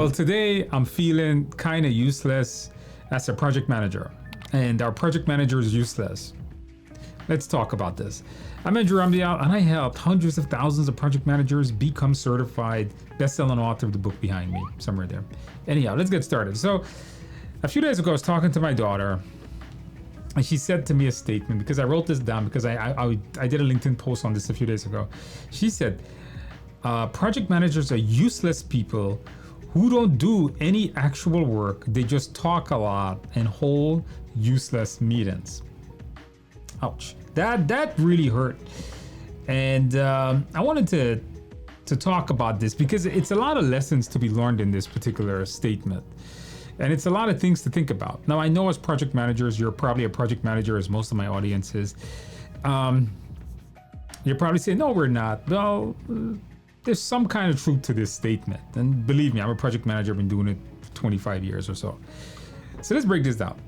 Well, today I'm feeling kind of useless as a project manager, and our project manager is useless. Let's talk about this. I'm Andrew Ramdial, and I helped hundreds of thousands of project managers become certified best-selling author of the book behind me, somewhere there. Anyhow, let's get started. So, a few days ago, I was talking to my daughter, and she said to me a statement, because I wrote this down because I did a LinkedIn post on this a few days ago. She said, project managers are useless people who don't do any actual work. They just talk a lot and hold useless meetings. Ouch. That really hurt. And I wanted to talk about this because it's a lot of lessons to be learned in this particular statement. And it's a lot of things to think about. Now, I know as project managers, you're probably a project manager, as most of my audience is. You're probably saying, no, we're not. Well, there's some kind of truth to this statement. And believe me, I'm a project manager. I've been doing it for 25 years or so. So let's break this down.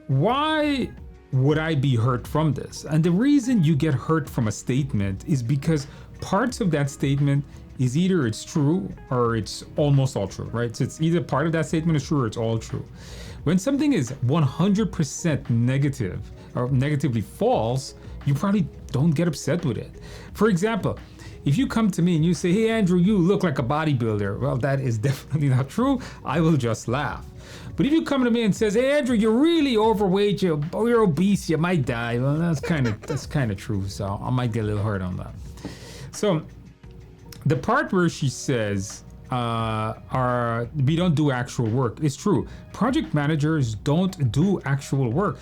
Why would I be hurt from this? And the reason you get hurt from a statement is because parts of that statement is either it's true or it's almost all true, right? So it's either part of that statement is true or it's all true. When something is 100% negative or negatively false, you probably don't get upset with it. For example, if you come to me and you say, hey, Andrew, you look like a bodybuilder. Well, that is definitely not true. I will just laugh. But if you come to me and says, hey, Andrew, you're really overweight, you're obese, you might die. Well, that's kind of true. So I might get a little hurt on that. So the part where she says, we don't do actual work is true. Project managers don't do actual work.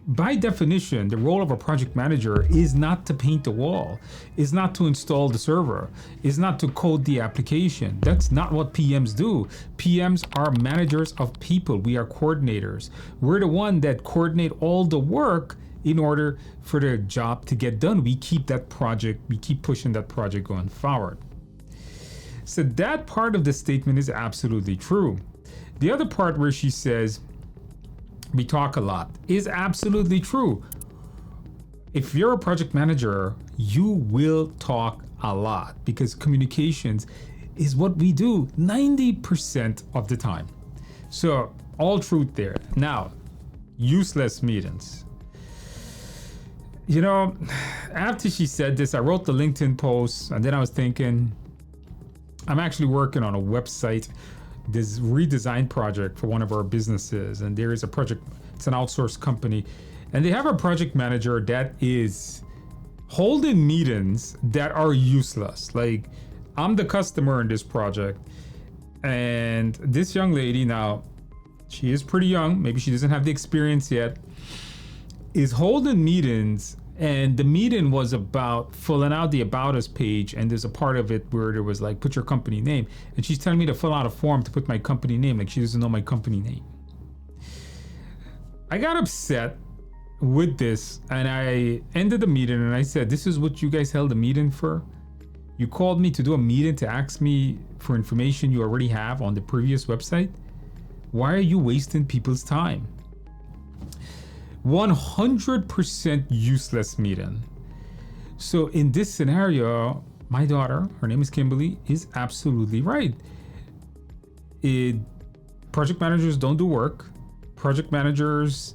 By definition, the role of a project manager is not to paint the wall, is not to install the server, is not to code the application. That's not what PMs do. PMs are managers of people. We are coordinators. We're the one that coordinate all the work in order for the job to get done. We keep pushing that project going forward. So that part of the statement is absolutely true. The other part where she says, we talk a lot is absolutely true. If you're a project manager, you will talk a lot because communications is what we do 90% of the time. So all truth there. Now, useless meetings. You know, after she said this, I wrote the LinkedIn post and then I was thinking, I'm actually working on a website, this redesign project for one of our businesses, and there is a project, it's an outsourced company, and they have a project manager that is holding meetings that are useless. Like, I'm the customer in this project, and this young lady, now she is pretty young, maybe she doesn't have the experience yet, is holding meetings. And the meeting was about filling out the About Us page, and there's a part of it where there was like, put your company name. And she's telling me to fill out a form to put my company name, like she doesn't know my company name. I got upset with this, and I ended the meeting, and I said, this is what you guys held a meeting for? You called me to do a meeting to ask me for information you already have on the previous website? Why are you wasting people's time? 100% useless meeting. So in this scenario, my daughter, her name is Kimberly, is absolutely right. Project managers don't do work. Project managers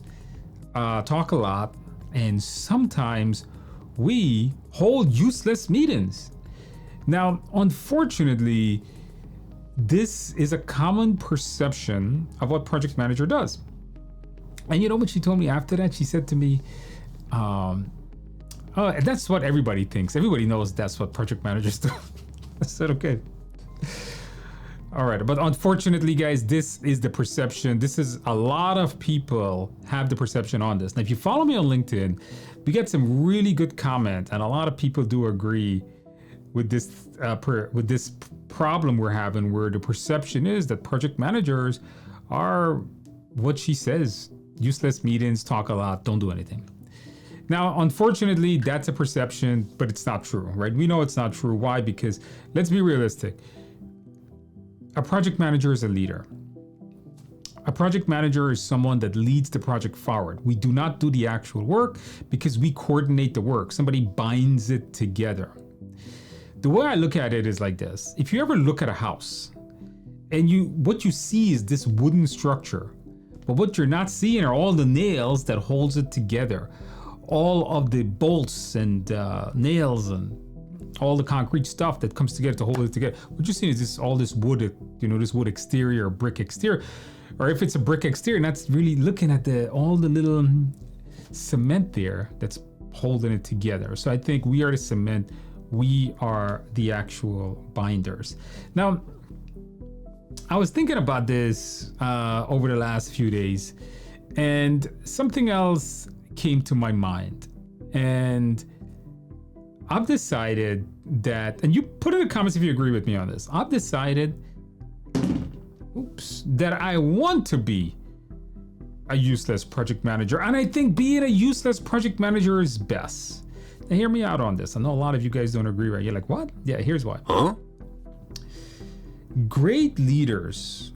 talk a lot, and sometimes we hold useless meetings. Now, unfortunately, this is a common perception of what project manager does. And you know what she told me after that? She said to me, oh, that's what everybody thinks. Everybody knows that's what project managers do. I said, okay. All right. But unfortunately, guys, this is the perception. This is a lot of people have the perception on this. Now, if you follow me on LinkedIn, we get some really good comment, and a lot of people do agree with this problem we're having, where the perception is that project managers are what she says. Useless meetings, talk a lot, don't do anything. Now, unfortunately, that's a perception, but it's not true, right? We know it's not true. Why? Because let's be realistic. A project manager is a leader. A project manager is someone that leads the project forward. We do not do the actual work because we coordinate the work. Somebody binds it together. The way I look at it is like this. If you ever look at a house and what you see is this wooden structure, but what you're not seeing are all the nails that holds it together, all of the bolts and nails and all the concrete stuff that comes together to hold it together. What you're seeing is this wood, this wood exterior, brick exterior, or if it's a brick exterior, that's really looking at all the little cement there that's holding it together. So I think we are the cement, we are the actual binders. Now, I was thinking about this over the last few days, and something else came to my mind. And I've decided that, and you put in the comments if you agree with me on this, I've decided, that I want to be a useless project manager. And I think being a useless project manager is best. Now hear me out on this. I know a lot of you guys don't agree, right? You're like, what? Yeah, here's why. Huh? Great leaders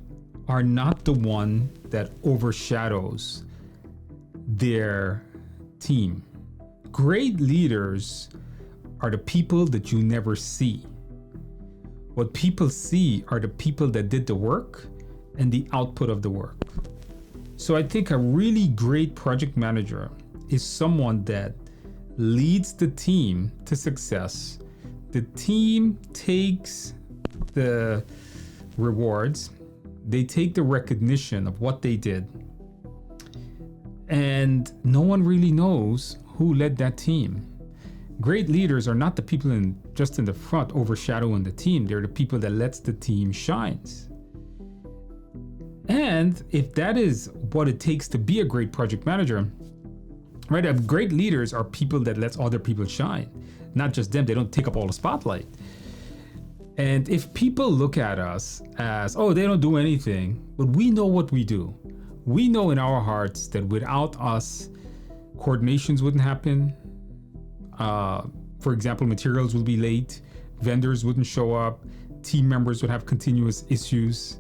are not the one that overshadows their team. Great leaders are the people that you never see. What people see are the people that did the work and the output of the work. So I think a really great project manager is someone that leads the team to success. The team takes the rewards, they take the recognition of what they did, and no one really knows who led that team. Great leaders are not the people just in the front overshadowing the team. They're the people that lets the team shine. And if that is what it takes to be a great project manager, right? Great leaders are people that lets other people shine, not just them. They don't take up all the spotlight. And if people look at us as, oh, they don't do anything, but we know what we do. We know in our hearts that without us, coordinations wouldn't happen. For example, materials would be late, vendors wouldn't show up, team members would have continuous issues,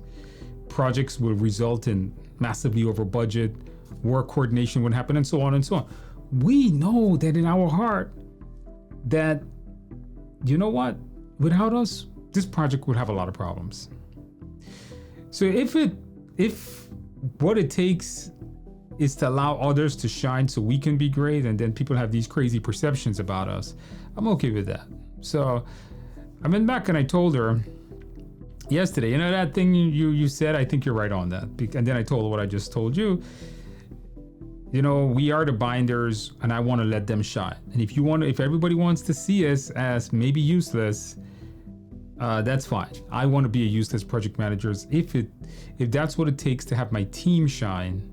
projects would result in massively over budget, work coordination wouldn't happen, and so on and so on. We know that in our heart that, you know what, without us, this project would have a lot of problems. So if what it takes is to allow others to shine so we can be great, and then people have these crazy perceptions about us, I'm okay with that. So I went back and I told her yesterday, that thing you said, I think you're right on that. And then I told her what I just told you. We are the binders, and I want to let them shine. And if everybody wants to see us as maybe useless, that's fine. I want to be a useless project manager if that's what it takes to have my team shine,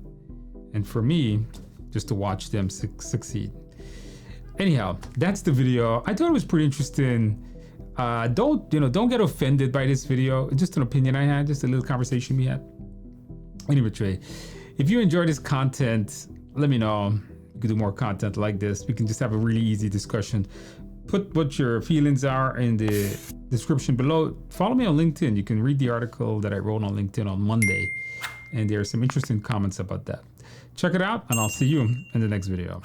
and for me, just to watch them succeed. Anyhow, that's the video. I thought it was pretty interesting. Don't get offended by this video. It's just an opinion I had, just a little conversation we had. Anyway, if you enjoy this content, let me know. We can do more content like this. We can just have a really easy discussion. Put what your feelings are in the description below. Follow me on LinkedIn. You can read the article that I wrote on LinkedIn on Monday, and there are some interesting comments about that. Check it out, and I'll see you in the next video.